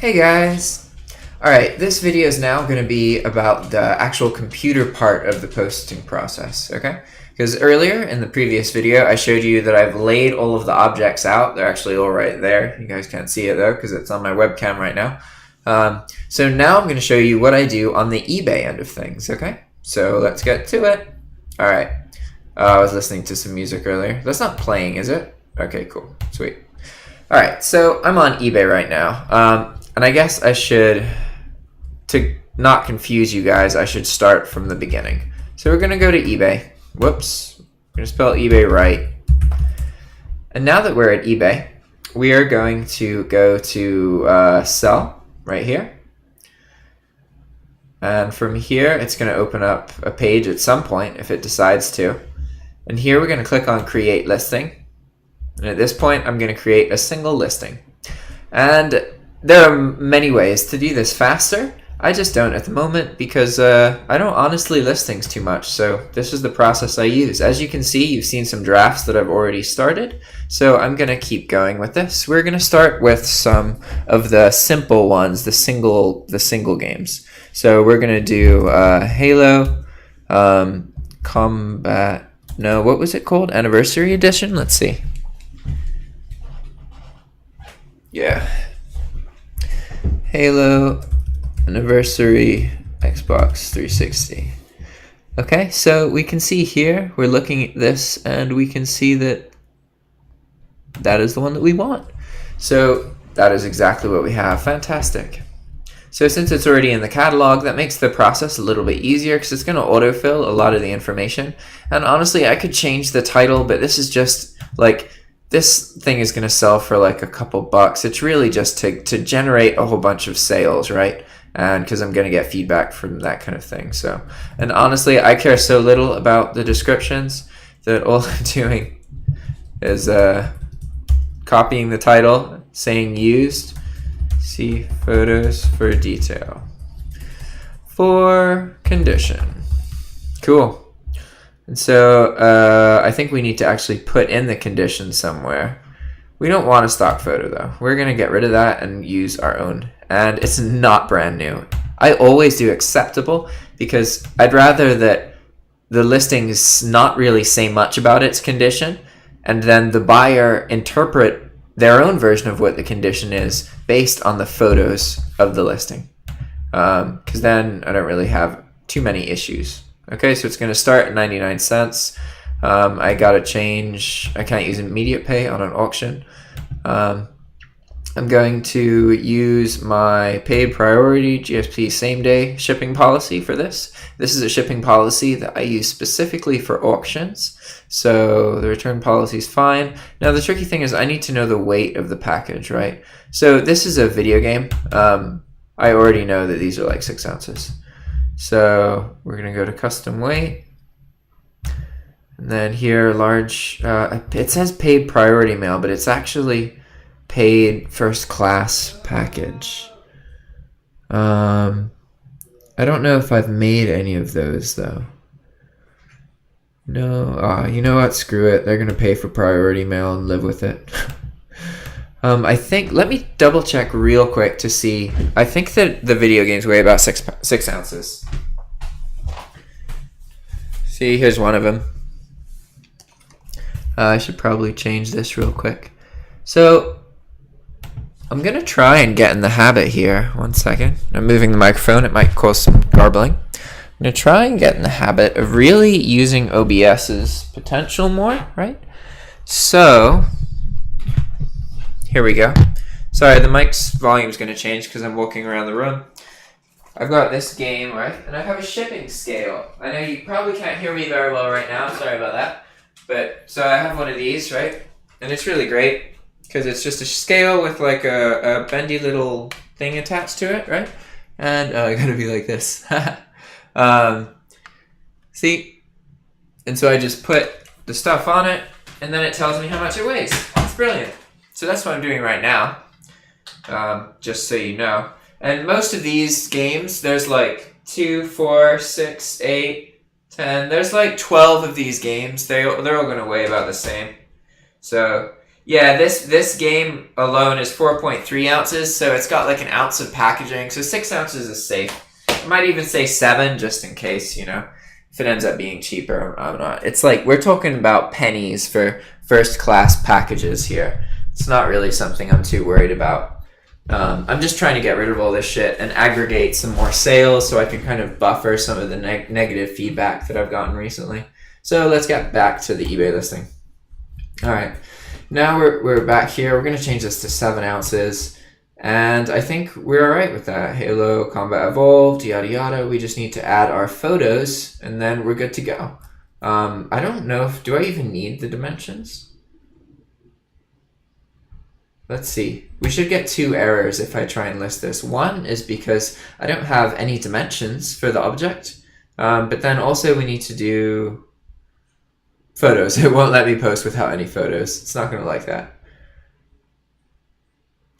Hey guys! Alright, this video is now going to be about the actual computer part of the posting process, okay? Because earlier in the previous video I showed you that I've laid all of the objects out. They're actually all right there. You guys can't see it though because it's on my webcam right now. So now I'm going to show you what I do on the eBay end of things, okay? So let's get to it. Alright, I was listening to some music earlier. That's not playing, is it? Okay, cool. Sweet. Alright, so I'm on eBay right now. And I guess I should, to not confuse you guys, I should start from the beginning. So we're going to go to eBay. Whoops. I'm going to spell eBay right. And now that we're at eBay, we are going to go to sell right here. And from here, it's going to open up a page at some point if it decides to. And here we're going to click on create listing. And at this point, I'm going to create a single listing. And there are many ways to do this faster. I just don't at the moment because I don't honestly list things too much. So this is the process I use. As you can see, you've seen some drafts that I've already started. So I'm going to keep going with this. We're going to start with some of the simple ones, the single games. So we're going to do Halo Combat. No, what was it called? Anniversary Edition? Let's see. Yeah. Halo Anniversary Xbox 360. Okay, so we can see here, we're looking at this and we can see that that is the one that we want. So that is exactly what we have. Fantastic. So since it's already in the catalog, that makes the process a little bit easier because it's going to autofill a lot of the information. And honestly, I could change the title, but this is just like, this thing is going to sell for like a couple bucks. It's really just to generate a whole bunch of sales, right? And because I'm going to get feedback from that kind of thing. So, and honestly, I care so little about the descriptions that all I'm doing is copying the title, saying used, see photos for detail. For condition. Cool. And so I think we need to actually put in the condition somewhere. We don't want a stock photo though. We're going to get rid of that and use our own. And it's not brand new. I always do acceptable because I'd rather that the listings not really say much about its condition and then the buyer interpret their own version of what the condition is based on the photos of the listing. Because then I don't really have too many issues. Okay, so it's going to start at 99 cents. I got to change. I can't use immediate pay on an auction. I'm going to use my paid priority GSP same day shipping policy for this. This is a shipping policy that I use specifically for auctions. So the return policy is fine. Now the tricky thing is I need to know the weight of the package, right? So this is a video game. I already know that these are like 6 ounces. So we're going to go to custom weight. And then here, large, it says paid priority mail, but it's actually paid first class package. I don't know if I've made any of those though. No, you know what? Screw it. They're going to pay for priority mail and live with it. I think, let me double check real quick to see. I think that the video games weigh about 6 ounces. See, here's one of them. I should probably change this real quick. So, I'm going to try and get in the habit here. 1 second. I'm moving the microphone. It might cause some garbling. I'm going to try and get in the habit of really using OBS's potential more, right? So, here we go. Sorry, the mic's volume is going to change because I'm walking around the room. I've got this game, right? And I have a shipping scale. I know you probably can't hear me very well right now. Sorry about that. But, so I have one of these, right? And it's really great because it's just a scale with like a bendy little thing attached to it, right? And I gotta be like this. See? And so I just put the stuff on it and then it tells me how much it weighs. It's brilliant. So that's what I'm doing right now, just so you know. And most of these games, there's like 2, 4, 6, 8, 10. There's like 12 of these games. They're all going to weigh about the same. So Yeah, this game alone is 4.3 ounces, so it's got like an ounce of packaging. So 6 ounces is safe. I might even say 7 just in case, you know, if it ends up being cheaper. I'm not. It's like we're talking about pennies for first class packages here. It's not really something I'm too worried about. I'm just trying to get rid of all this shit and aggregate some more sales so I can kind of buffer some of the negative feedback that I've gotten recently. So let's get back to the eBay listing. All right. Now we're back here. We're going to change this to 7 ounces. And I think we're all right with that. Halo, Combat Evolved, yada yada. We just need to add our photos and then we're good to go. I don't know if, do I even need the dimensions? Let's see. We should get 2 errors if I try and list this. One is because I don't have any dimensions for the object. But then also we need to do photos. It won't let me post without any photos. It's not going to like that.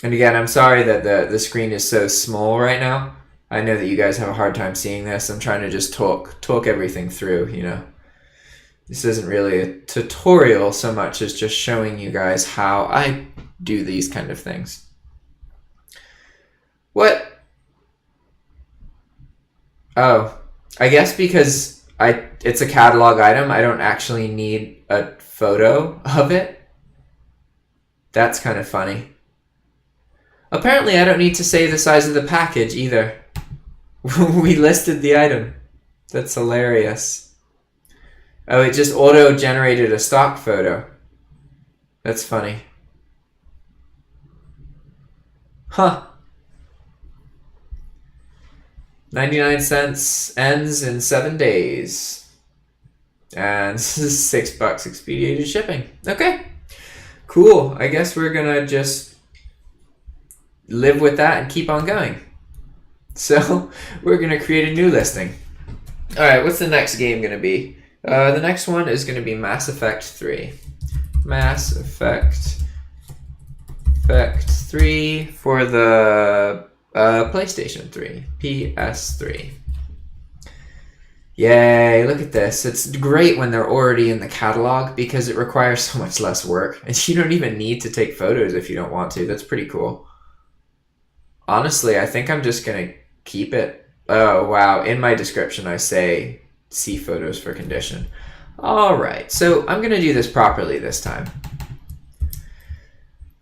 And again, I'm sorry that the screen is so small right now. I know that you guys have a hard time seeing this. I'm trying to just talk everything through, you know. This isn't really a tutorial so much as just showing you guys how I do these kind of things. What? Oh, I guess because it's a catalog item, I don't actually need a photo of it. That's kind of funny. Apparently, I don't need to say the size of the package either. We listed the item. That's hilarious. Oh, it just auto-generated a stock photo. That's funny. Huh. 99 cents ends in 7 days. And this is $6 expedited shipping. Okay. Cool. I guess we're gonna just live with that and keep on going. So we're gonna create a new listing. Alright, what's the next game gonna be? The next one is gonna be Mass Effect 3. Mass Effect 3 for the PlayStation 3, PS3. Yay, look at this. It's great when they're already in the catalog because it requires so much less work. And you don't even need to take photos if you don't want to. That's pretty cool. Honestly, I think I'm just going to keep it. Oh, wow. In my description, I say see photos for condition. All right. So I'm going to do this properly this time.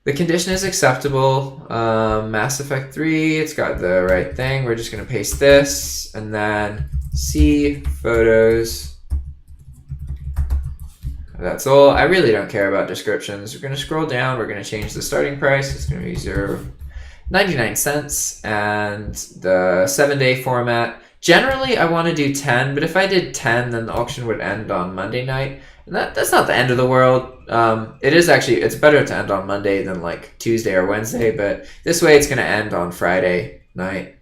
The condition is acceptable. Mass Effect 3, it's got the right thing. We're just going to paste this and then see photos. That's all. I really don't care about descriptions. We're going to scroll down. We're going to change the starting price. It's going to be 99 cents and the 7-day format. Generally, I want to do 10, but if I did 10, then the auction would end on Monday night. And that's not the end of the world. It is actually, it's better to end on Monday than like Tuesday or Wednesday, but this way it's going to end on Friday night.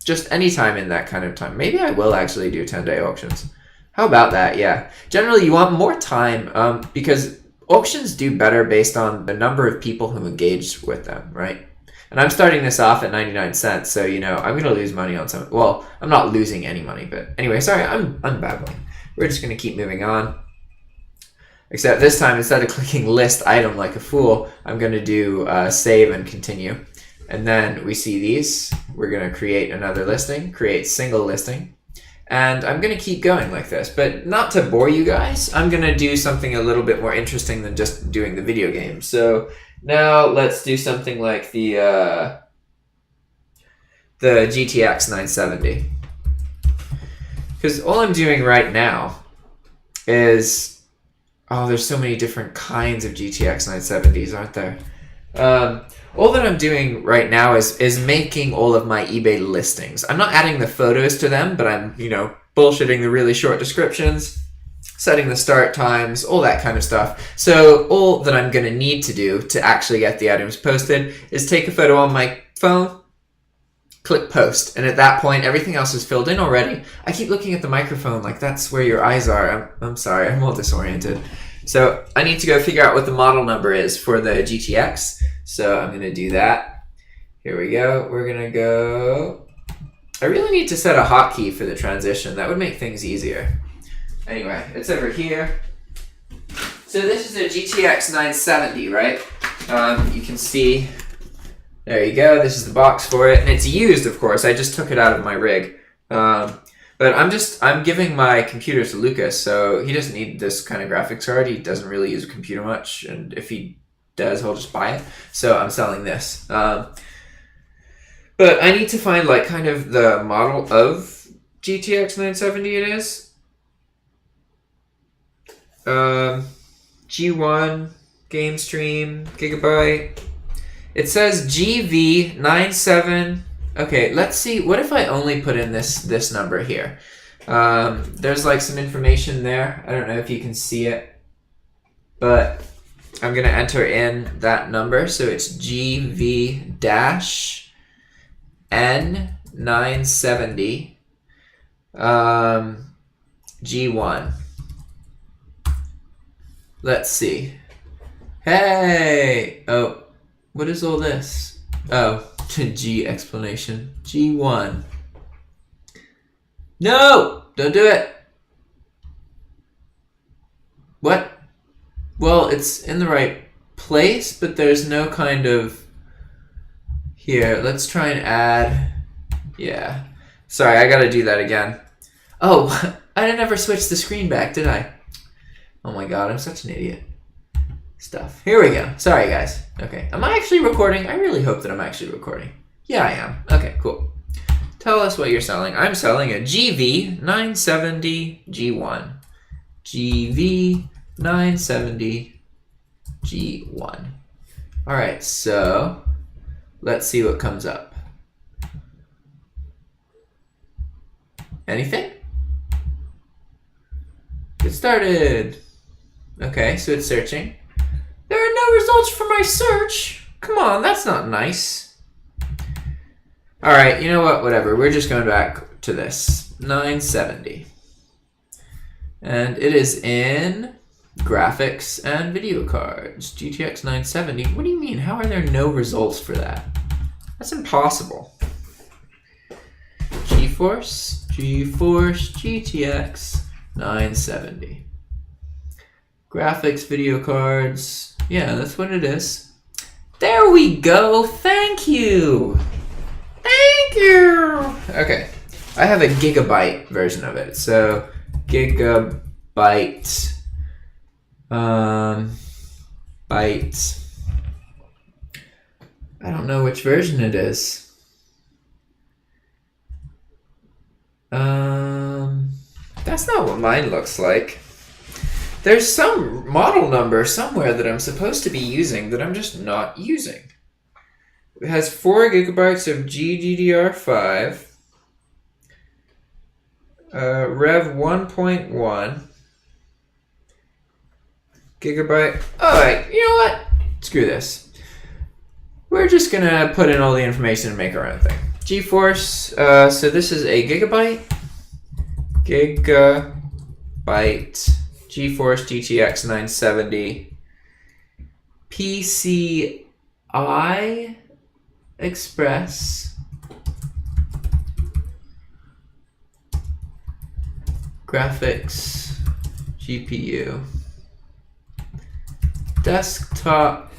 Just any time in that kind of time. Maybe I will actually do 10-day auctions. How about that? Yeah. Generally, you want more time because auctions do better based on the number of people who engage with them, right? And I'm starting this off at 99 cents, so, you know, I'm going to lose money on some. Well, I'm not losing any money, but anyway, sorry, I'm babbling. We're just going to keep moving on. Except this time, instead of clicking list item like a fool, I'm going to do save and continue. And then we see these. We're going to create another listing, create single listing. And I'm going to keep going like this. But not to bore you guys, I'm going to do something a little bit more interesting than just doing the video game. So now let's do something like the GTX 970. Because all I'm doing right now is, oh, there's so many different kinds of GTX 970s, aren't there? All that I'm doing right now is making all of my eBay listings. I'm not adding the photos to them, but I'm, you know, bullshitting the really short descriptions, setting the start times, all that kind of stuff. So all that I'm going to need to do to actually get the items posted is take a photo on my phone, click post, and at that point everything else is filled in already. I keep looking at the microphone like that's where your eyes are. I'm sorry, I'm all disoriented. So I need to go figure out what the model number is for the GTX. So I'm going to do that. Here we go. We're going to go. I really need to set a hotkey for the transition. That would make things easier. Anyway, it's over here. So this is a GTX 970, right? You can see, there you go. This is the box for it, and it's used, of course. I just took it out of my rig. But I'm giving my computer to Lucas, so he doesn't need this kind of graphics card. He doesn't really use a computer much, and if he does, he'll just buy it. So I'm selling this. But I need to find like kind of the model of GTX 970 it is. G1, game stream, gigabyte. It says GV97. Okay, let's see. What if I only put in this number here? There's like some information there. I don't know if you can see it, but I'm gonna enter in that number. So it's GV-N970 G1. Let's see. Hey! Oh, what is all this? Oh, G explanation. G1. No! Don't do it! What? Well, it's in the right place, but there's no kind of... Here, let's try and add... Yeah. Sorry, I gotta do that again. Oh, I never switched the screen back, did I? Oh my god, I'm such an idiot. Stuff. Here we go. Sorry, guys. Okay. Am I actually recording? I really hope that I'm actually recording. Yeah, I am. Okay, cool. Tell us what you're selling. I'm selling a GV970 G1. GV970 G1. Alright, so let's see what comes up. Anything? Get started. Okay, so it's searching. There are no results for my search. Come on, that's not nice. All right, you know what? Whatever. We're just going back to this. 970. And it is in graphics and video cards. GTX 970. What do you mean? How are there no results for that? That's impossible. GeForce GTX 970. Graphics, video cards. Yeah, that's what it is. There we go. Thank you. Thank you. Okay. I have a gigabyte version of it. So, gigabyte. Byte. I don't know which version it is. That's not what mine looks like. There's some model number somewhere that I'm supposed to be using that I'm just not using. It has 4 gigabytes of GDDR5, Rev 1.1, gigabyte. Alright, you know what? Screw this. We're just gonna put in all the information and make our own thing. GeForce, so this is a gigabyte. GeForce GTX 970 PCI Express graphics GPU desktop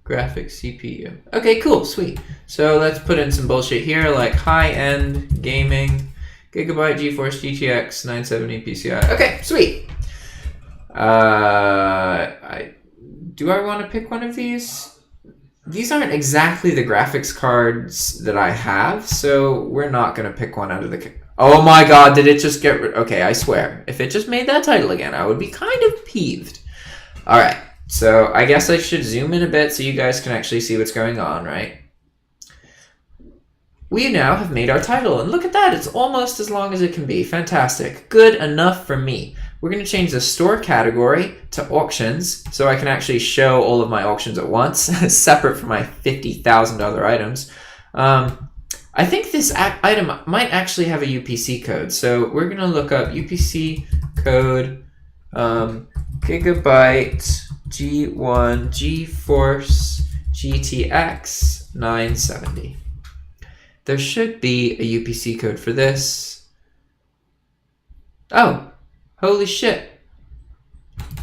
graphics CPU. Okay, cool, sweet. So let's put in some bullshit here like high-end gaming. Gigabyte GeForce GTX 970 PCI. Okay, sweet. Do I want to pick one of these? These aren't exactly the graphics cards that I have, so we're not going to pick one out of the... Oh my god, did it just get... Okay, I swear. If it just made that title again, I would be kind of peeved. Alright, so I guess I should zoom in a bit so you guys can actually see what's going on, right? We now have made our title, and look at that, it's almost as long as it can be. Fantastic. Good enough for me. We're going to change the store category to auctions, so I can actually show all of my auctions at once, separate from my 50,000 other items. I think this item might actually have a UPC code, so we're going to look up UPC code gigabyte G1 GeForce GTX 970. There should be a UPC code for this. Oh, holy shit.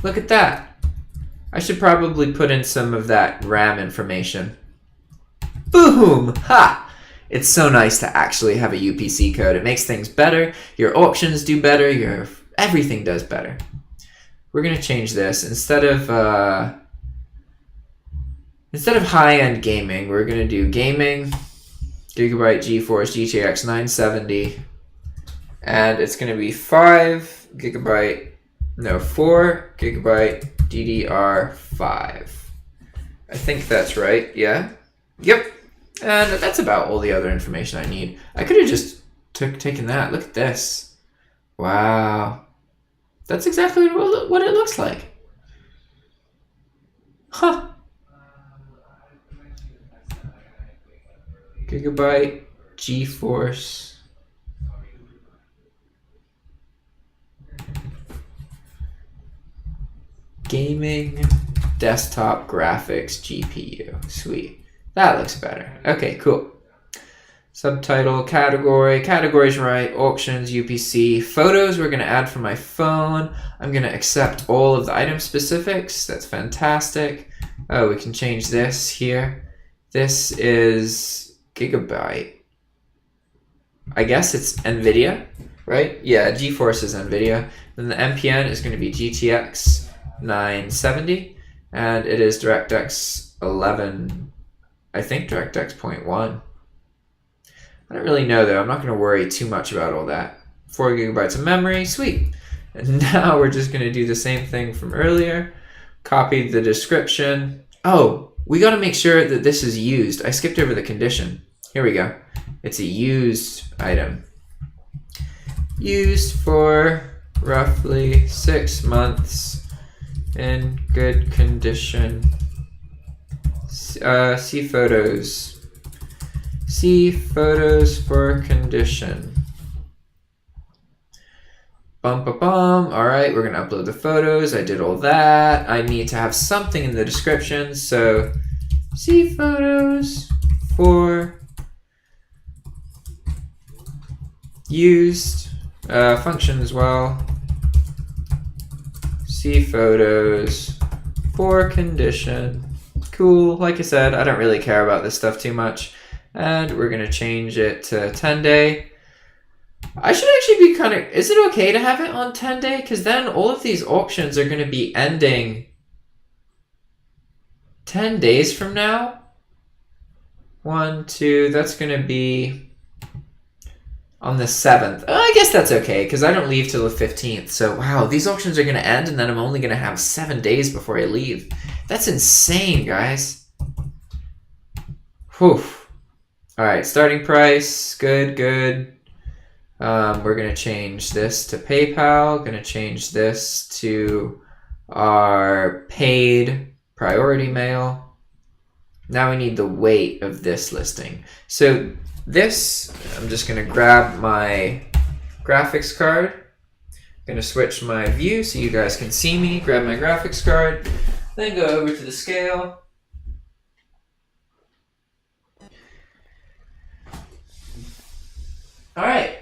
Look at that. I should probably put in some of that RAM information. Boom! Ha! It's so nice to actually have a UPC code. It makes things better. Your auctions do better. Your everything does better. We're gonna change this instead of high-end gaming. We're gonna do gaming, Gigabyte GeForce GTX 970, and it's gonna be 4 gigabyte DDR5. I think that's right. Yeah. Yep. And that's about all the other information I need. I could have just taken that. Look at this. Wow. That's exactly what it looks like. Huh. Gigabyte GeForce. Gaming desktop graphics GPU. Sweet. That looks better. Okay, cool. Subtitle, category. Category's right. Auctions, UPC. Photos we're going to add from my phone. I'm going to accept all of the item specifics. That's fantastic. Oh, we can change this here. This is Gigabyte. I guess it's NVIDIA, right? Yeah, GeForce is NVIDIA. Then the MPN is going to be GTX 970. And it is DirectX 11. I think DirectX 0.1. I don't really know though. I'm not going to worry too much about all that. 4 gigabytes of memory, sweet. And now we're just going to do the same thing from earlier. Copy the description. Oh, we got to make sure that this is used. I skipped over the condition. Here we go. It's a used item. Used for roughly 6 months in good condition. See photos. See photos for condition. Bum, bum, bum. All right, we're going to upload the photos. I did all that. I need to have something in the description. So, see photos for used. Function as well. See photos for condition. Cool. Like I said, I don't really care about this stuff too much. And we're going to change it to 10-day. I should actually be kind of... Is it okay to have it on 10-day? Because then all of these auctions are going to be ending 10 days from now. 1, 2... That's going to be on the 7th. Oh, I guess that's okay, because I don't leave till the 15th. So, wow, these auctions are going to end, and then I'm only going to have 7 days before I leave. That's insane, guys. Whew. All right, starting price. Good, good. We're going to change this to PayPal. Going to change this to our paid priority mail. Now we need the weight of this listing. So this, I'm just going to grab my graphics card. Going to switch my view so you guys can see me. Grab my graphics card. Then go over to the scale. All right.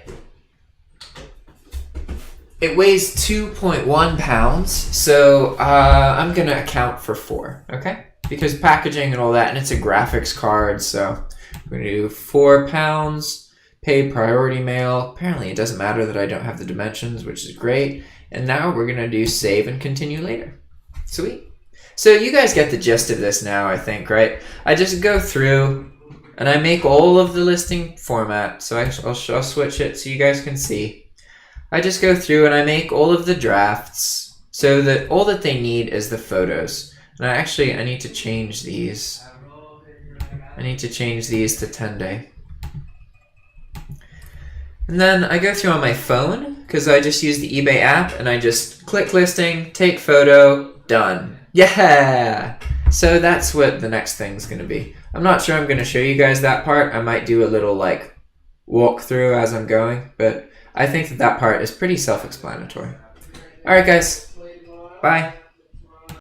It weighs 2.1 pounds, so I'm going to account for 4, okay? Because packaging and all that, and it's a graphics card, so we're going to do 4 pounds, paid priority mail. Apparently it doesn't matter that I don't have the dimensions, which is great. And now we're going to do save and continue later. Sweet. So you guys get the gist of this now, I think, right? I just go through and I make all of the listing format. So I'll switch it so you guys can see. I just go through and I make all of the drafts so that all that they need is the photos. And I need to change these. I need to change these to 10-day. And then I go through on my phone because I just use the eBay app and I just click listing, take photo, done. Yeah! So that's what the next thing's going to be. I'm not sure I'm going to show you guys that part. I might do a little like walkthrough as I'm going, but I think that part is pretty self-explanatory. All right, guys. Bye.